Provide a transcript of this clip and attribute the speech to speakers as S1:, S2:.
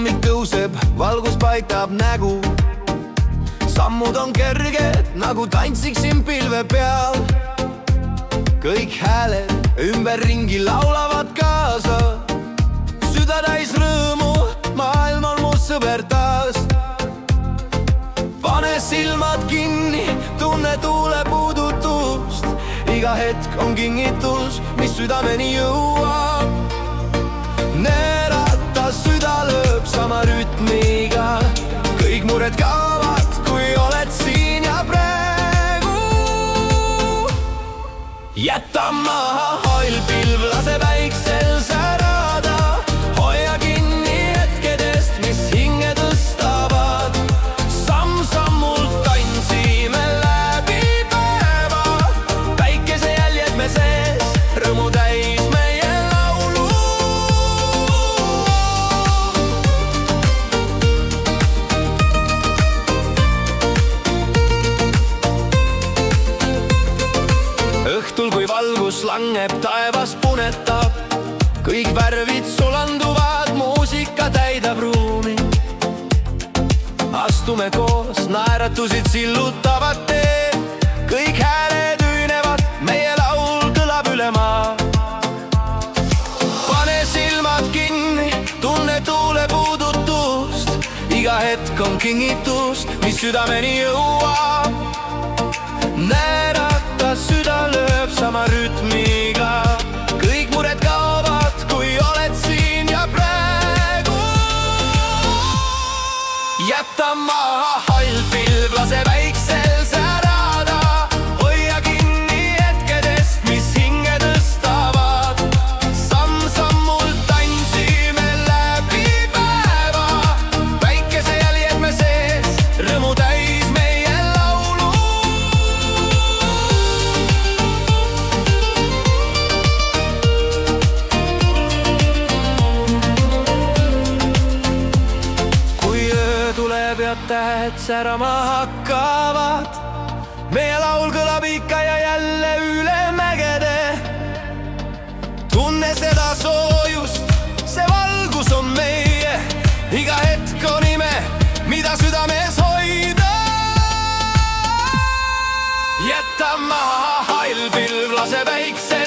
S1: hommik tõuseb, valgus paistab nägu. Sammud on kerged, nagu tantsiksin pilve peal. Kõik hääled ümberringi laulavad kaasa. Süda täis rõõmu, maailm on mu sõber taas. Pane silmad kinni, tunne tuule puudutust. Iga hetk on kingitus, mis südameni jõuab. Neerata süda lööb sama rütmiga. Kõik mured kaovad, kui oled siin ja praegu. Jäta maha hall pilv, lase päiksel särada. Hoia kinni hetkedest, mis hinge tõstavad. Samm-sammult tantsime läbi päeva. Päikese jäljed me sees, rõõmu täis meie laulu. Õhtul, kui valgus langeb, taevas punetab. Kõik värvid sulanduvad, muusika täidab ruumi. Astume koos, naeratusid sillutavad tee. Kõik hääled ühinevad, meie laul kõlab üle maa. Pane silmad kinni, tunne tuule puudutust. Iga hetk on kingitus, mis südameni jõuab. Näerata süda lööb sama rütmiga. Kõik mured kaovad, kui oled siin ja praegu. Jäta maha hall pilv, lase väiksel särada. Hoia kinni hetkedest, mis hinge tõstavad. Samm-sammult tantsime läbi päeva. Päikese jäljed me sees, rõõmu täis meie laulu. Kui öö tuleb ja tähed särama hakkavad, meie laul kõlab ikka ja jälle üle mägede. Tunne seda soojust, see valgus on meie. Iga hetk on ime, mida südames hoida. Jäta maha hall pilv, lase päikse